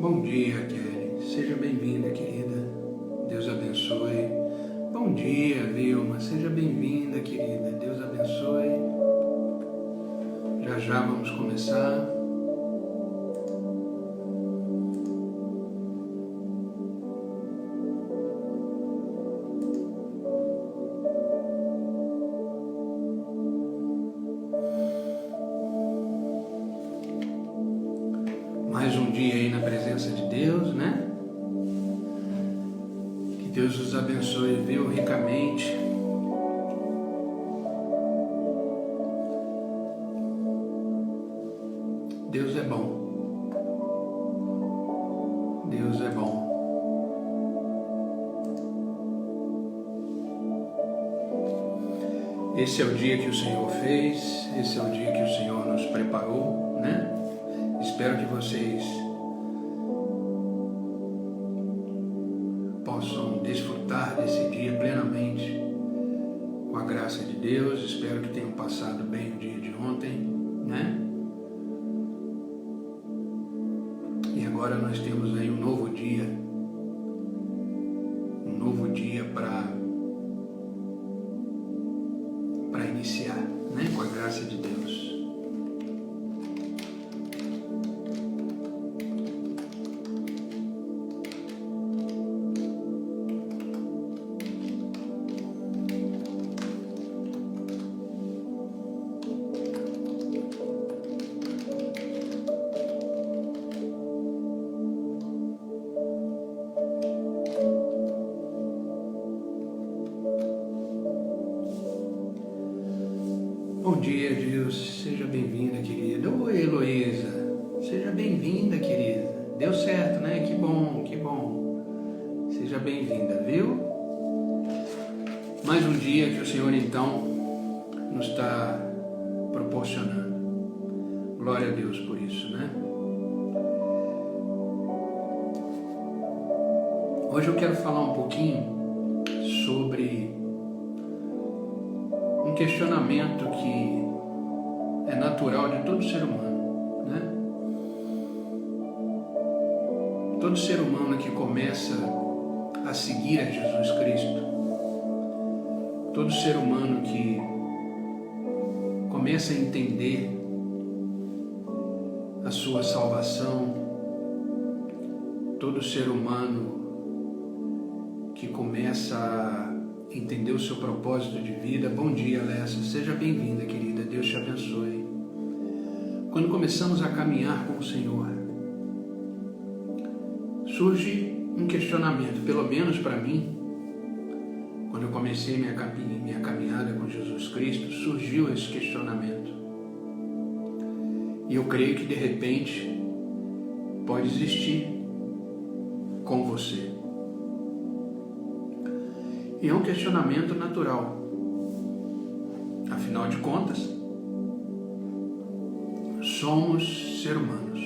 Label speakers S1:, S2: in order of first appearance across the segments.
S1: Bom dia, Kelly. Seja bem-vinda, querida. Deus abençoe. Bom dia, Vilma. Seja bem-vinda, querida. Deus abençoe. Já já vamos começar. Mais um dia aí na presença de Deus, né? Que Deus os abençoe, viu, ricamente. Deus é bom. Deus é bom. Esse é o dia que o Senhor fez, esse é o dia que o Senhor nos preparou, né? Espero que vocês possam desfrutar desse dia plenamente com a graça de Deus. Espero que tenham passado bem o dia de ontem, né? E agora nós temos aí um novo dia para iniciar, né? Com a graça de Deus. Bom dia, Deus. Seja bem-vinda, querida. Oi, Heloísa. Seja bem-vinda, querida. Deu certo, né? Que bom, que bom. Seja bem-vinda, viu? Mais um dia que o Senhor, então, nos está proporcionando. Glória a Deus por isso, né? Hoje eu quero falar um pouquinho sobre um questionamento que é natural de todo ser humano, né? Todo ser humano que começa a seguir a Jesus Cristo, todo ser humano que começa a entender a sua salvação, todo ser humano que começa a entender o seu propósito de vida. Bom dia, Alessa. Seja bem-vinda, querida. Deus te abençoe. Quando começamos a caminhar com o Senhor, surge um questionamento, pelo menos para mim. Quando eu comecei minha caminhada com Jesus Cristo, surgiu esse questionamento. E eu creio que de repente pode existir com você. E é um questionamento natural. Afinal de contas, somos seres humanos.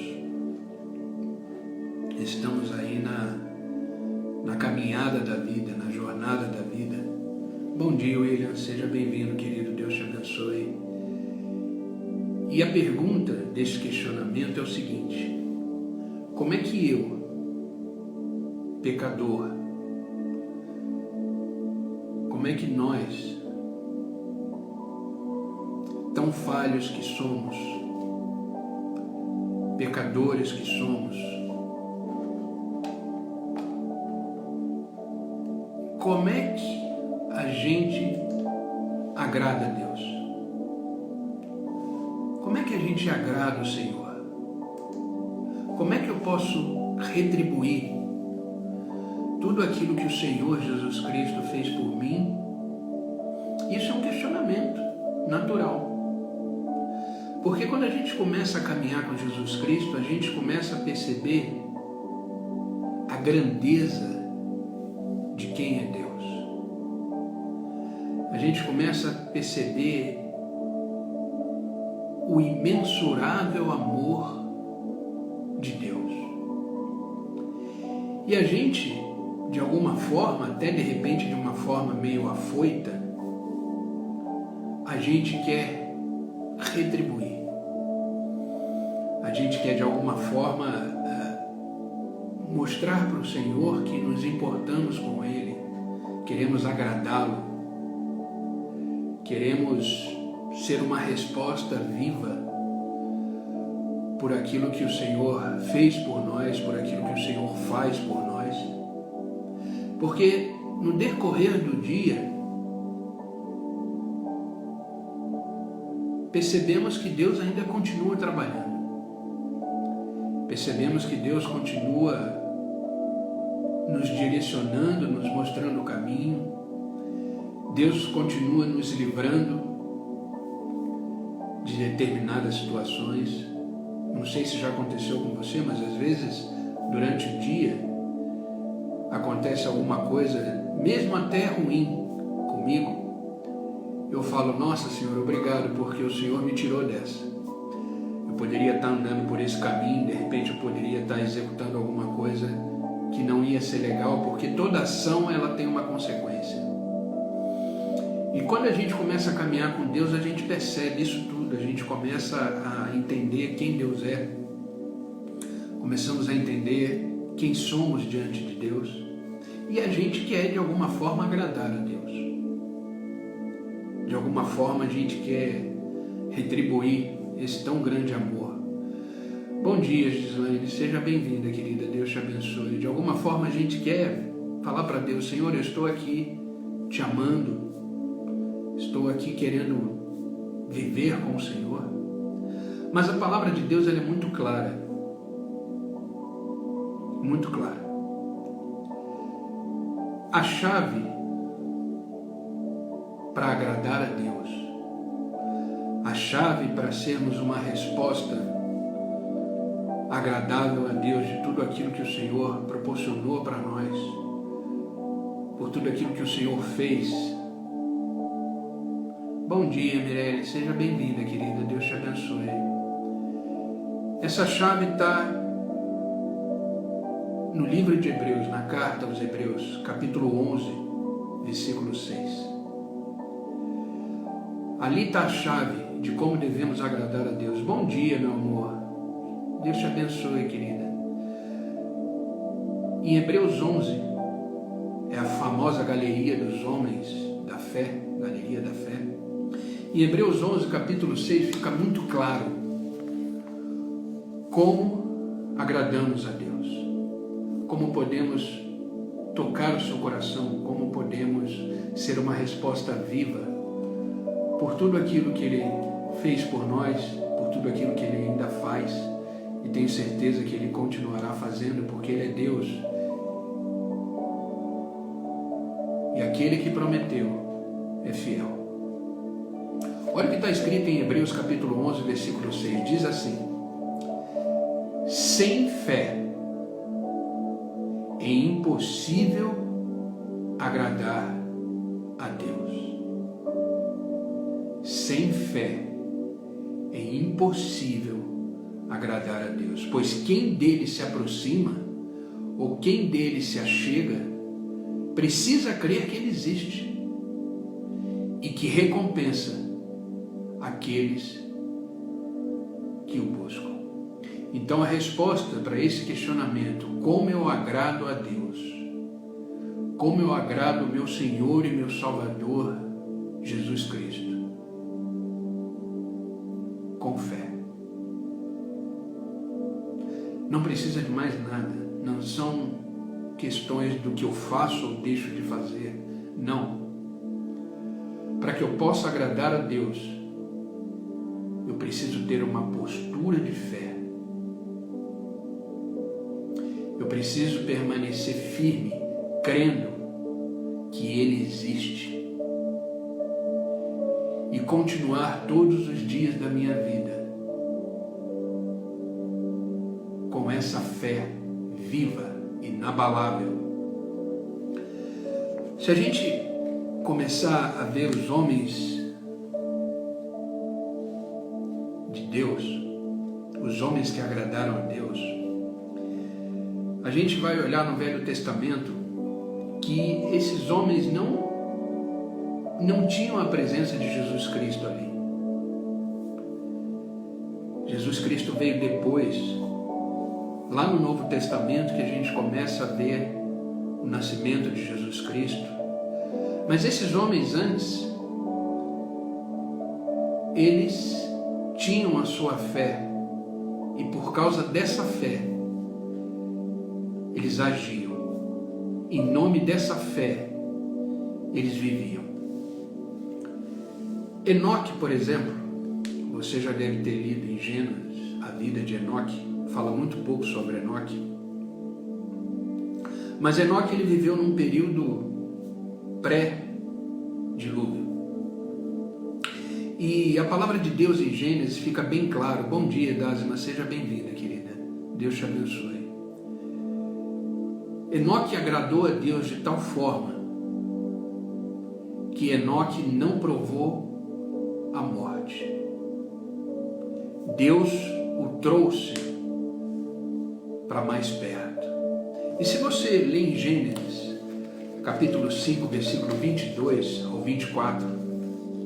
S1: Estamos aí na caminhada da vida, na jornada da vida. Bom dia, William. Seja bem-vindo, querido. Deus te abençoe. E a pergunta desse questionamento é o seguinte: como é que eu, pecador, como é que nós, tão falhos que somos, pecadores que somos, como é que a gente agrada a Deus? Como é que a gente agrada o Senhor? Como é que eu posso retribuir tudo aquilo que o Senhor Jesus Cristo fez por mim? Isso é um questionamento natural. Porque quando a gente começa a caminhar com Jesus Cristo, a gente começa a perceber a grandeza de quem é Deus. A gente começa a perceber o imensurável amor de Deus. E a gente, de alguma forma, até de repente de uma forma meio afoita, a gente quer retribuir. A gente quer de alguma forma mostrar para o Senhor que nos importamos com Ele, queremos agradá-lo, queremos ser uma resposta viva por aquilo que o Senhor fez por nós, por aquilo que o Senhor faz por nós. Porque no decorrer do dia, percebemos que Deus ainda continua trabalhando. Percebemos que Deus continua nos direcionando, nos mostrando o caminho. Deus continua nos livrando de determinadas situações. Não sei se já aconteceu com você, mas às vezes, durante o dia, acontece alguma coisa, mesmo até ruim comigo. Eu falo, nossa Senhor, obrigado, porque o Senhor me tirou dessa. Eu poderia estar andando por esse caminho, de repente eu poderia estar executando alguma coisa que não ia ser legal, porque toda ação ela tem uma consequência. E quando a gente começa a caminhar com Deus, a gente percebe isso tudo, a gente começa a entender quem Deus é, começamos a entender quem somos diante de Deus, e a gente quer de alguma forma agradar a Deus. De alguma forma a gente quer retribuir esse tão grande amor. Bom dia, Gislaine, seja bem-vinda, querida, Deus te abençoe. De alguma forma a gente quer falar para Deus, Senhor, eu estou aqui te amando, estou aqui querendo viver com o Senhor. Mas a palavra de Deus ela é muito clara. Muito clara. A chave para agradar a Deus, a chave para sermos uma resposta agradável a Deus de tudo aquilo que o Senhor proporcionou para nós, por tudo aquilo que o Senhor fez. Bom dia, Mirelle, seja bem-vinda, querida, Deus te abençoe. Essa chave está no livro de Hebreus, na carta aos Hebreus, capítulo 11, versículo 6. Ali está a chave de como devemos agradar a Deus. Bom dia, meu amor. Deus te abençoe, querida. Em Hebreus 11, é a famosa galeria dos homens da fé, galeria da fé. Em Hebreus 11, capítulo 6, fica muito claro como agradamos a Deus, como podemos tocar o seu coração, como podemos ser uma resposta viva por tudo aquilo que Ele fez por nós, por tudo aquilo que Ele ainda faz, e tenho certeza que Ele continuará fazendo, porque Ele é Deus. E aquele que prometeu é fiel. Olha o que está escrito em Hebreus capítulo 11, versículo 6, diz assim: sem fé é impossível agradar a Deus. Sem fé é impossível agradar a Deus, pois quem dele se aproxima ou quem dele se achega precisa crer que Ele existe e que recompensa aqueles que o buscam. Então a resposta para esse questionamento, como eu agrado a Deus, como eu agrado o meu Senhor e meu Salvador, Jesus Cristo? Com fé. Não precisa de mais nada, não são questões do que eu faço ou deixo de fazer, não. Para que eu possa agradar a Deus, eu preciso ter uma postura de fé. Eu preciso permanecer firme, crendo que Ele existe e continuar todos os dias da minha vida com essa fé viva, inabalável. Se a gente começar a ver os homens de Deus, os homens que agradaram a Deus, a gente vai olhar no Velho Testamento que esses homens não tinham a presença de Jesus Cristo ali. Jesus Cristo veio depois, lá no Novo Testamento que a gente começa a ver o nascimento de Jesus Cristo. Mas esses homens antes, eles tinham a sua fé, e por causa dessa fé, eles agiam. Em nome dessa fé, eles viviam. Enoque, por exemplo, você já deve ter lido em Gênesis a vida de Enoque, fala muito pouco sobre Enoque. Mas Enoque ele viveu num período pré-dilúvio. E a palavra de Deus em Gênesis fica bem claro. Bom dia, Dásima, seja bem-vinda, querida. Deus te abençoe. Enoque agradou a Deus de tal forma que Enoque não provou a morte. Deus o trouxe para mais perto. E se você lê em Gênesis, capítulo 5, versículo 22 ao 24,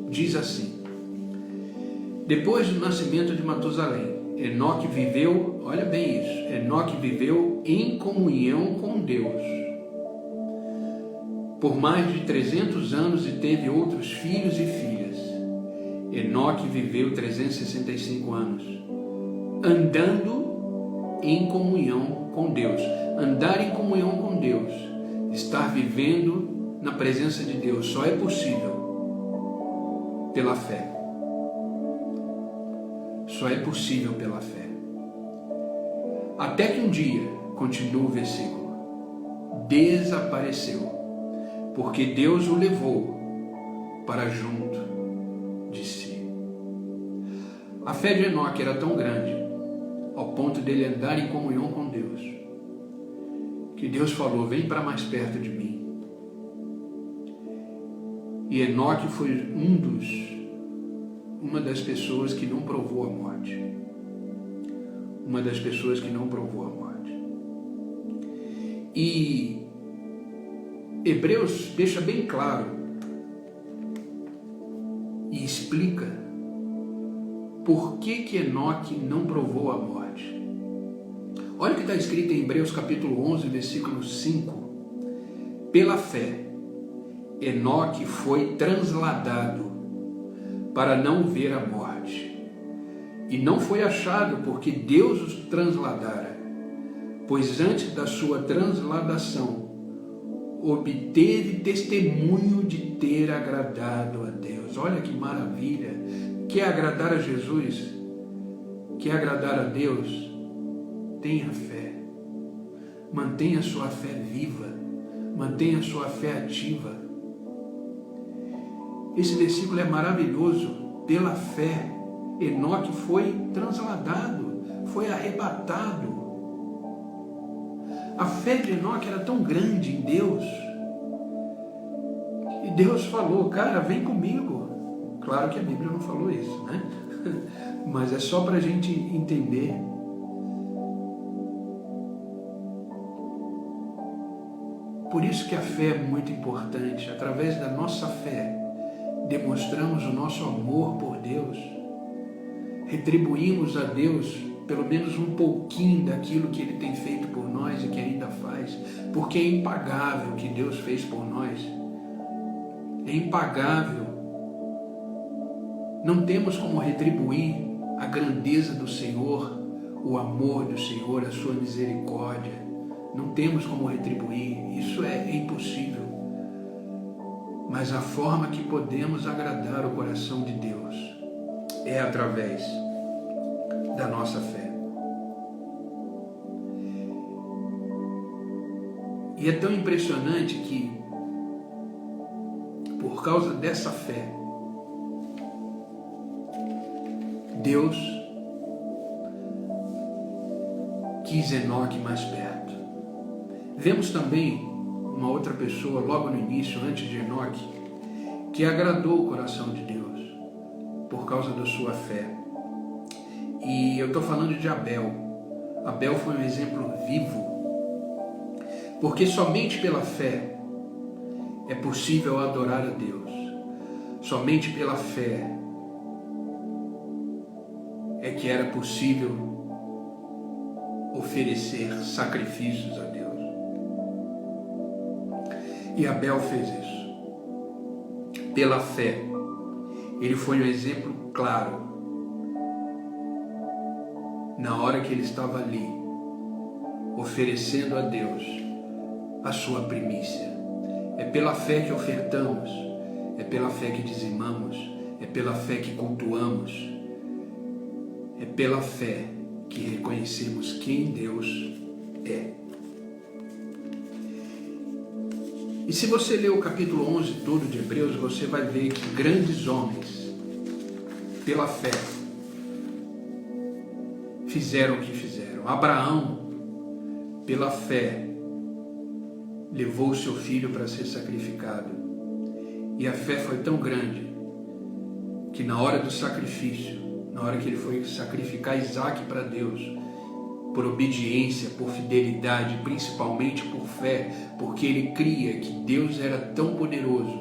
S1: diz assim: depois do nascimento de Matusalém, Enoque viveu, olha bem isso, Enoque viveu em comunhão com Deus por mais de 300 anos e teve outros filhos e filhas. Enoque viveu 365 anos, andando em comunhão com Deus. Andar em comunhão com Deus, estar vivendo na presença de Deus, só é possível pela fé. Só é possível pela fé. Até que um dia, continua o versículo, desapareceu, porque Deus o levou para junto de si. A fé de Enoque era tão grande, ao ponto dele andar em comunhão com Deus, que Deus falou: vem para mais perto de mim. E Enoque foi uma das pessoas que não provou a morte. Uma das pessoas que não provou a morte. E Hebreus deixa bem claro e explica por que Enoque não provou a morte. Olha o que está escrito em Hebreus capítulo 11, versículo 5. Pela fé, Enoque foi transladado para não ver a morte. E não foi achado porque Deus os transladara, pois antes da sua transladação obteve testemunho de ter agradado a Deus. Olha que maravilha! Quer agradar a Jesus? Quer agradar a Deus? Tenha fé. Mantenha a sua fé viva. Mantenha a sua fé ativa. Esse versículo é maravilhoso. Pela fé, Enoque foi transladado, foi arrebatado. A fé de Enoque era tão grande em Deus, e Deus falou: cara, vem comigo. Claro que a Bíblia não falou isso, né? Mas é só para a gente entender. Por isso que a fé é muito importante. Através da nossa fé, demonstramos o nosso amor por Deus, retribuímos a Deus pelo menos um pouquinho daquilo que Ele tem feito por nós e que ainda faz, porque é impagável o que Deus fez por nós, é impagável. Não temos como retribuir a grandeza do Senhor, o amor do Senhor, a sua misericórdia. Não temos como retribuir, isso é impossível. Mas a forma que podemos agradar o coração de Deus é através da nossa fé. E é tão impressionante que, por causa dessa fé, Deus quis Enoque mais perto. Vemos também uma outra pessoa logo no início, antes de Enoque, que agradou o coração de Deus por causa da sua fé. E eu estou falando de Abel. Abel foi um exemplo vivo, porque somente pela fé é possível adorar a Deus. Somente pela fé é que era possível oferecer sacrifícios a Deus. E Abel fez isso. Pela fé, ele foi um exemplo claro. Na hora que ele estava ali, oferecendo a Deus a sua primícia. É pela fé que ofertamos, é pela fé que dizimamos, é pela fé que cultuamos, é pela fé que reconhecemos quem Deus é. E se você ler o capítulo 11 todo de Hebreus, você vai ver que grandes homens, pela fé, fizeram o que fizeram. Abraão, pela fé, levou o seu filho para ser sacrificado. E a fé foi tão grande que na hora do sacrifício, na hora que ele foi sacrificar Isaac para Deus, por obediência, por fidelidade, principalmente por fé, porque ele cria que Deus era tão poderoso,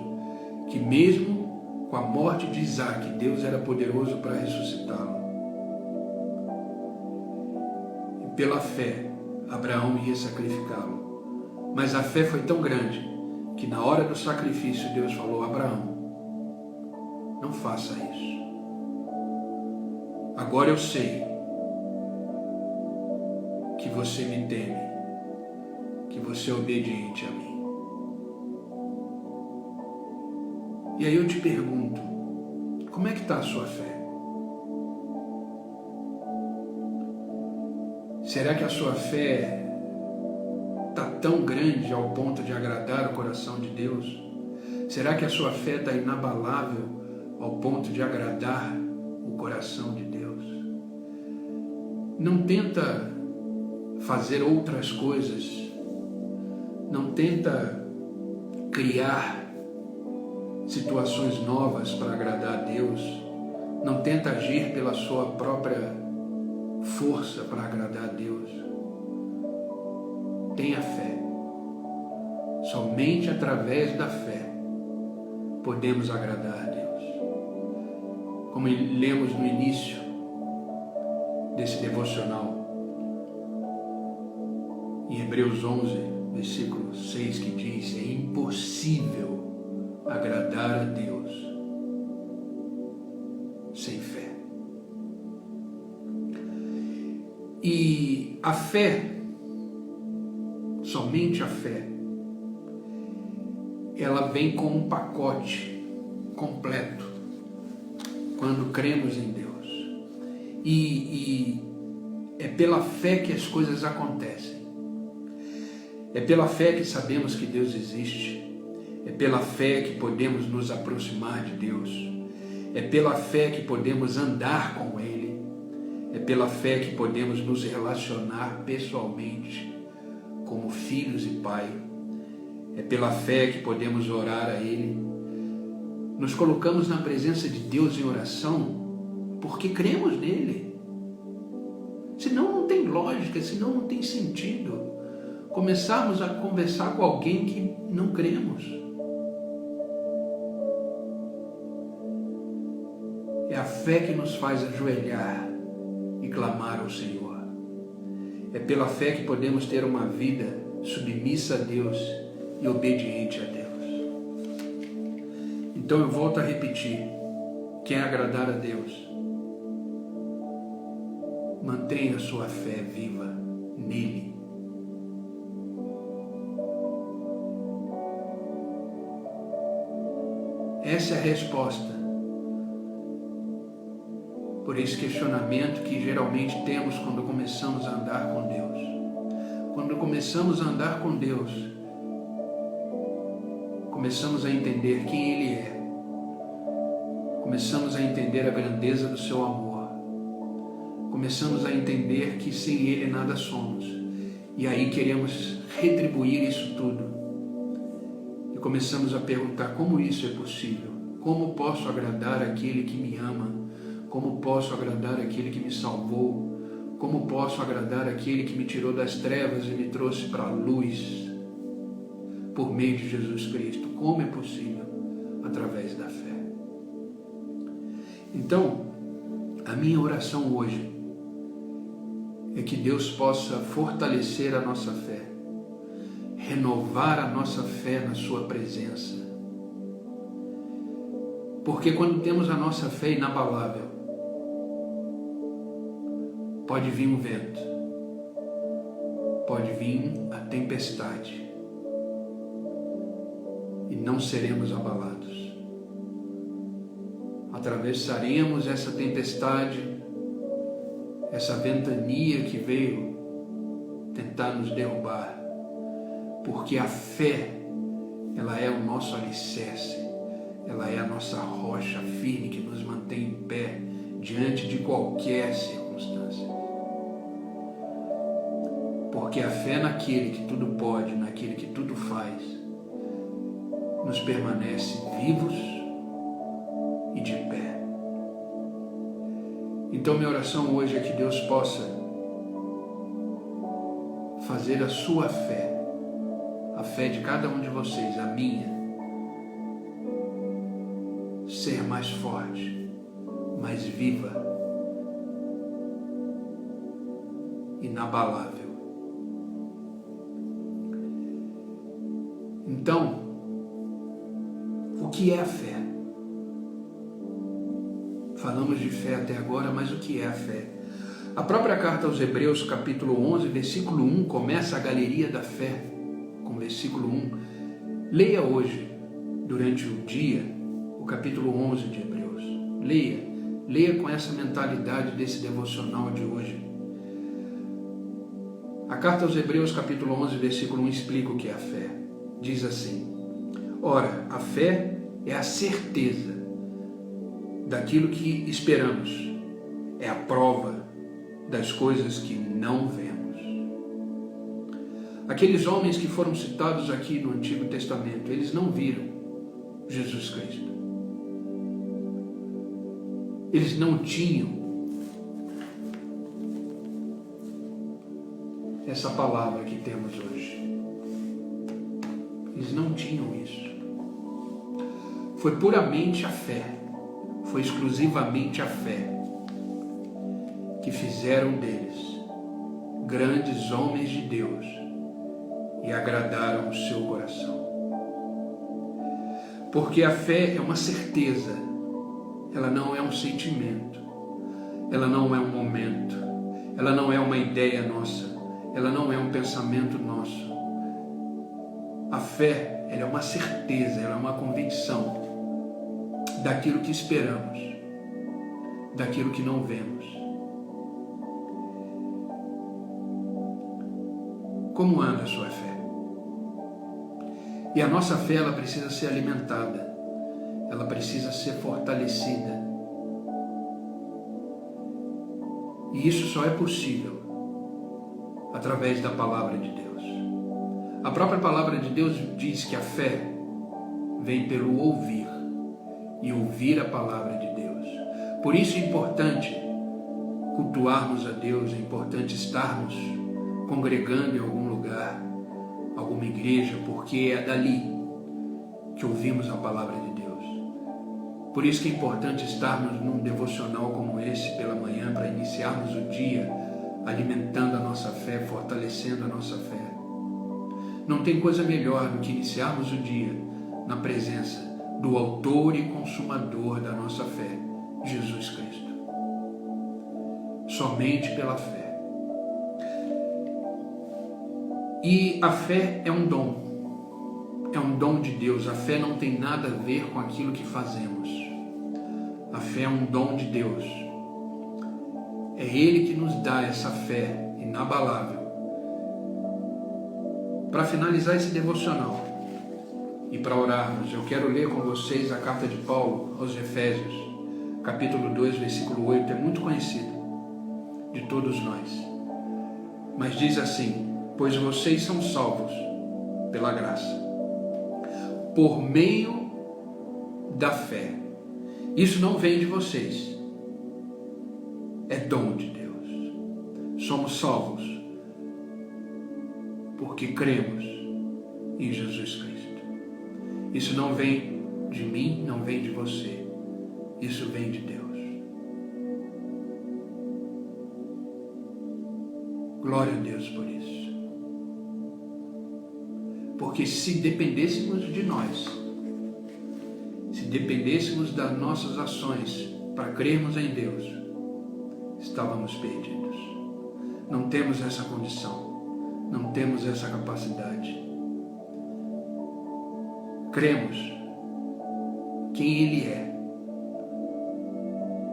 S1: que mesmo com a morte de Isaac, Deus era poderoso para ressuscitá-lo. E pela fé, Abraão ia sacrificá-lo. Mas a fé foi tão grande, que na hora do sacrifício, Deus falou: Abraão, não faça isso. Agora eu sei que você me teme, que você é obediente a mim. E aí eu te pergunto, como é que está a sua fé? Será que a sua fé está tão grande ao ponto de agradar o coração de Deus? Será que a sua fé está inabalável ao ponto de agradar o coração de Deus? Não tenta fazer outras coisas, não tenta criar situações novas para agradar a Deus, não tenta agir pela sua própria força para agradar a Deus. Tenha fé. Somente através da fé podemos agradar a Deus. Como lemos no início desse devocional, em Hebreus 11, versículo 6, que diz: é impossível agradar a Deus sem fé. E a fé, somente a fé, ela vem com um pacote completo quando cremos em Deus. E é pela fé que as coisas acontecem. É pela fé que sabemos que Deus existe. É pela fé que podemos nos aproximar de Deus. É pela fé que podemos andar com Ele. É pela fé que podemos nos relacionar pessoalmente como filhos e pai. É pela fé que podemos orar a Ele. Nos colocamos na presença de Deus em oração porque cremos nele. Senão não tem lógica, senão não tem sentido começarmos a conversar com alguém que não cremos. É a fé que nos faz ajoelhar e clamar ao Senhor. É pela fé que podemos ter uma vida submissa a Deus e obediente a Deus. Então eu volto a repetir: quer agradar a Deus, mantenha a sua fé viva nele. Essa é a resposta por esse questionamento que geralmente temos quando começamos a andar com Deus. Quando começamos a andar com Deus, começamos a entender quem Ele é. Começamos a entender a grandeza do seu amor. Começamos a entender que sem Ele nada somos. E aí queremos retribuir isso tudo. E começamos a perguntar: como isso é possível? Como posso agradar aquele que me ama? Como posso agradar aquele que me salvou? Como posso agradar aquele que me tirou das trevas e me trouxe para a luz por meio de Jesus Cristo? Como é possível? Através da fé. Então, a minha oração hoje é que Deus possa fortalecer a nossa fé, renovar a nossa fé na sua presença. Porque quando temos a nossa fé inabalável, pode vir um vento, pode vir a tempestade, e não seremos abalados. Atravessaremos essa tempestade, essa ventania que veio tentar nos derrubar, porque a fé, ela é o nosso alicerce, ela é a nossa rocha firme que nos mantém em pé diante de qualquer circunstância. Porque a fé naquele que tudo pode, naquele que tudo faz, nos permanece vivos e de pé. Então minha oração hoje é que Deus possa fazer a sua fé, a fé de cada um de vocês, a minha, ser mais forte, mais viva, inabalável. Então, o que é a fé? Falamos de fé até agora, mas o que é a fé? A própria carta aos Hebreus, capítulo 11, versículo 1, começa a galeria da fé, com versículo 1. Leia hoje, durante o dia, o capítulo 11 de Hebreus. Leia com essa mentalidade desse devocional de hoje. A carta aos Hebreus, capítulo 11, versículo 1, explica o que é a fé. Diz assim: ora, a fé é a certeza daquilo que esperamos, é a prova das coisas que não vemos. Aqueles homens que foram citados aqui no Antigo Testamento, eles não viram Jesus Cristo. Eles não tinham essa palavra que temos hoje. Eles não tinham isso. Foi puramente a fé, foi exclusivamente a fé que fizeram deles grandes homens de Deus e agradaram o seu coração. Porque a fé é uma certeza, ela não é um sentimento, ela não é um momento, ela não é uma ideia nossa, ela não é um pensamento nosso. A fé, ela é uma certeza, ela é uma convicção daquilo que esperamos, daquilo que não vemos. Como anda a sua fé? E a nossa fé, ela precisa ser alimentada, ela precisa ser fortalecida. E isso só é possível através da palavra de Deus. A própria palavra de Deus diz que a fé vem pelo ouvir, e ouvir a palavra de Deus. Por isso é importante cultuarmos a Deus, é importante estarmos congregando em algum lugar, alguma igreja, porque é dali que ouvimos a palavra de Deus. Por isso que é importante estarmos num devocional como esse pela manhã, para iniciarmos o dia alimentando a nossa fé, fortalecendo a nossa fé. Não tem coisa melhor do que iniciarmos o dia na presença do autor e consumador da nossa fé, Jesus Cristo. Somente pela fé. E a fé é um dom de Deus. A fé não tem nada a ver com aquilo que fazemos. A fé é um dom de Deus. É Ele que nos dá essa fé inabalável. Para finalizar esse devocional e para orarmos, eu quero ler com vocês a carta de Paulo aos Efésios, capítulo 2, versículo 8, é muito conhecido de todos nós. Mas diz assim: pois vocês são salvos pela graça, por meio da fé. Isso não vem de vocês, é dom de Deus. Somos salvos porque cremos em Jesus Cristo. Isso não vem de mim, não vem de você. Isso vem de Deus. Glória a Deus por isso. Porque se dependêssemos de nós, se dependêssemos das nossas ações para crermos em Deus, estávamos perdidos. Não temos essa condição, não temos essa capacidade. Cremos quem Ele é,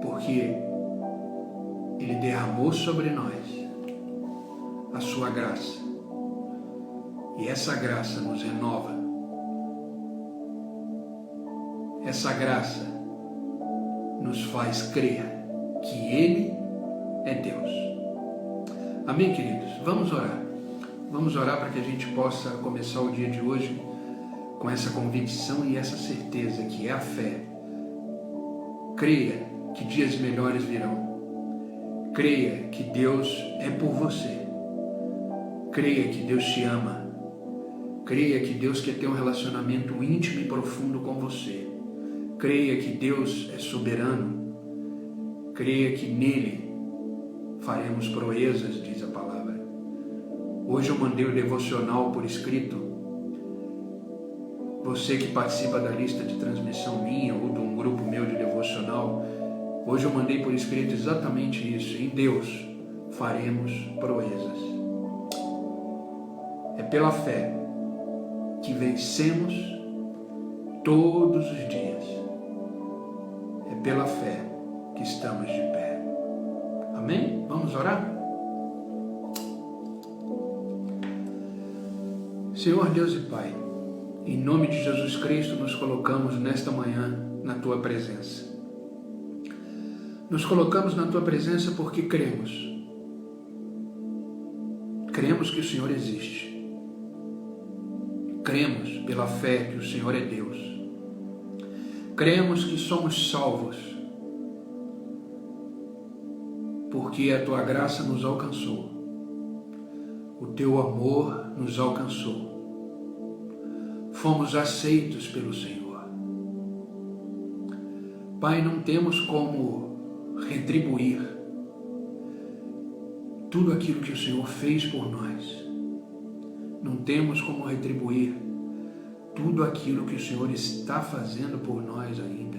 S1: porque Ele derramou sobre nós a sua graça, e essa graça nos renova. Essa graça nos faz crer que Ele é Deus. Amém, queridos? Vamos orar. Vamos orar para que a gente possa começar o dia de hoje com essa convicção e essa certeza que é a fé. Creia que dias melhores virão. Creia que Deus é por você. Creia que Deus te ama. Creia que Deus quer ter um relacionamento íntimo e profundo com você. Creia que Deus é soberano. Creia que nele faremos proezas, diz a palavra. Hoje eu mandei o devocional por escrito. Você que participa da lista de transmissão minha ou de um grupo meu de devocional, hoje eu mandei por escrito exatamente isso. Em Deus faremos proezas. É pela fé que vencemos todos os dias. É pela fé que estamos de pé. Amém? Vamos orar? Senhor Deus e Pai, em nome de Jesus Cristo, nos colocamos nesta manhã na Tua presença. Nos colocamos na Tua presença porque cremos. Cremos que o Senhor existe. Cremos pela fé que o Senhor é Deus. Cremos que somos salvos porque a Tua graça nos alcançou. O Teu amor nos alcançou. Fomos aceitos pelo Senhor. Pai, não temos como retribuir tudo aquilo que o Senhor fez por nós. Não temos como retribuir tudo aquilo que o Senhor está fazendo por nós ainda.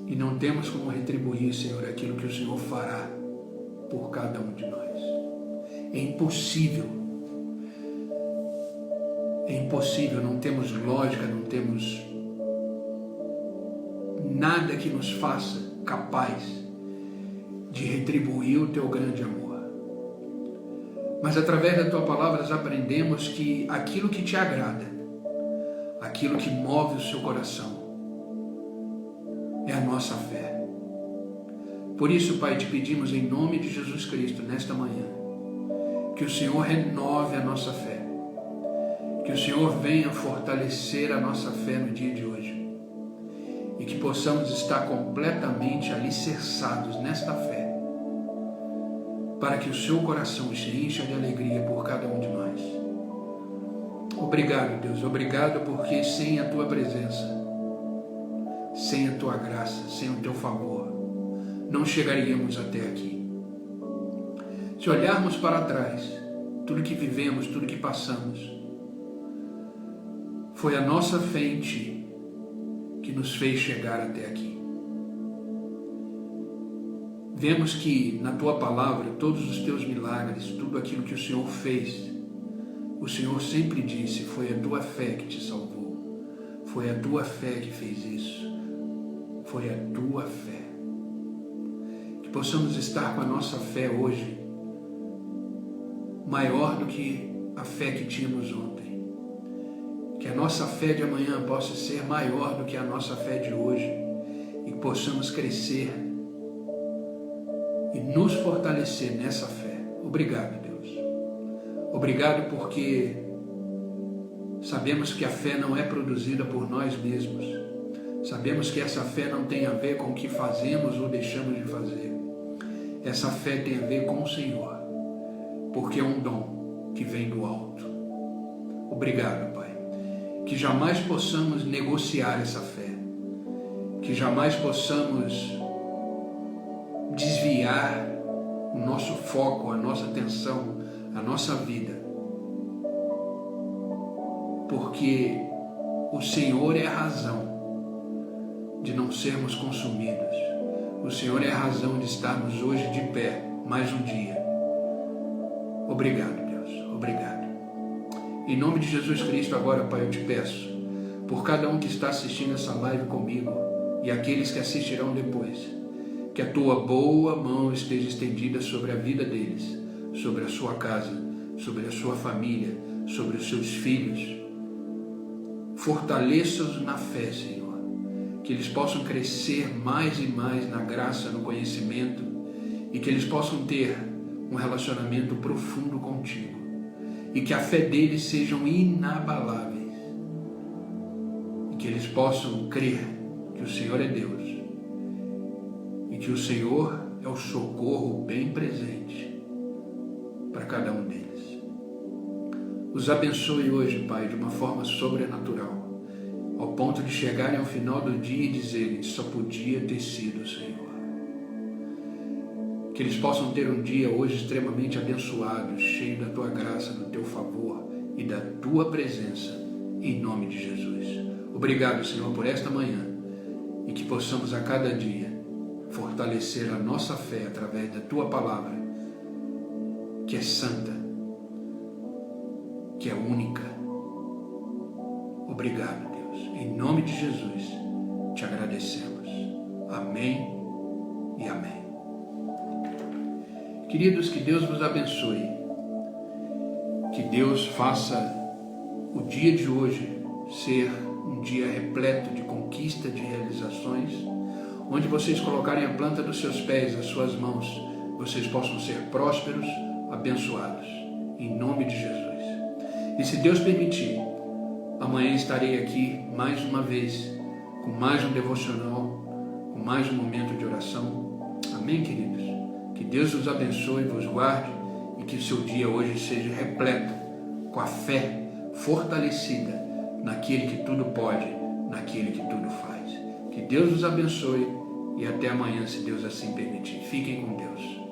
S1: E não temos como retribuir, Senhor, aquilo que o Senhor fará por cada um de nós. É impossível. É impossível, não temos lógica, não temos nada que nos faça capaz de retribuir o Teu grande amor. Mas através da Tua palavra nós aprendemos que aquilo que Te agrada, aquilo que move o seu coração, é a nossa fé. Por isso, Pai, Te pedimos em nome de Jesus Cristo, nesta manhã, que o Senhor renove a nossa fé, que o Senhor venha fortalecer a nossa fé no dia de hoje e que possamos estar completamente alicerçados nesta fé, para que o seu coração se encha de alegria por cada um de nós. Obrigado, Deus, obrigado porque sem a Tua presença, sem a Tua graça, sem o Teu favor, não chegaríamos até aqui. Se olharmos para trás, tudo que vivemos, tudo que passamos, foi a nossa fé em Ti que nos fez chegar até aqui. Vemos que na Tua palavra, todos os Teus milagres, tudo aquilo que o Senhor fez, o Senhor sempre disse, foi a Tua fé que Te salvou, foi a Tua fé que fez isso, foi a Tua fé. Que possamos estar com a nossa fé hoje maior do que a fé que tínhamos ontem. Que a nossa fé de amanhã possa ser maior do que a nossa fé de hoje e que possamos crescer e nos fortalecer nessa fé. Obrigado, Deus. Obrigado porque sabemos que a fé não é produzida por nós mesmos. Sabemos que essa fé não tem a ver com o que fazemos ou deixamos de fazer. Essa fé tem a ver com o Senhor, porque é um dom que vem do alto. Obrigado, Pai. Que jamais possamos negociar essa fé. Que jamais possamos desviar o nosso foco, a nossa atenção, a nossa vida. Porque o Senhor é a razão de não sermos consumidos. O Senhor é a razão de estarmos hoje de pé, mais um dia. Obrigado, Deus. Obrigado. Em nome de Jesus Cristo, agora, Pai, eu te peço, por cada um que está assistindo essa live comigo e aqueles que assistirão depois, que a tua boa mão esteja estendida sobre a vida deles, sobre a sua casa, sobre a sua família, sobre os seus filhos. Fortaleça-os na fé, Senhor, que eles possam crescer mais e mais na graça, no conhecimento, e que eles possam ter um relacionamento profundo contigo, e que a fé deles sejam inabaláveis, e que eles possam crer que o Senhor é Deus, e que o Senhor é o socorro bem presente para cada um deles. Os abençoe hoje, Pai, de uma forma sobrenatural, ao ponto de chegarem ao final do dia e dizerem: só podia ter sido o Senhor. Que eles possam ter um dia hoje extremamente abençoado, cheio da Tua graça, do Teu favor e da Tua presença, em nome de Jesus. Obrigado, Senhor, por esta manhã, e que possamos a cada dia fortalecer a nossa fé através da Tua palavra, que é santa, que é única. Obrigado, Deus. Em nome de Jesus, te agradecemos. Amém e amém. Queridos, que Deus vos abençoe. Que Deus faça o dia de hoje ser um dia repleto de conquista, de realizações, onde vocês colocarem a planta dos seus pés, as suas mãos, vocês possam ser prósperos, abençoados, em nome de Jesus. E se Deus permitir, amanhã estarei aqui mais uma vez, com mais um devocional, com mais um momento de oração. Amém, queridos? Que Deus os abençoe, vos guarde, e que o seu dia hoje seja repleto com a fé fortalecida naquele que tudo pode, naquele que tudo faz. Que Deus os abençoe e até amanhã, se Deus assim permitir. Fiquem com Deus.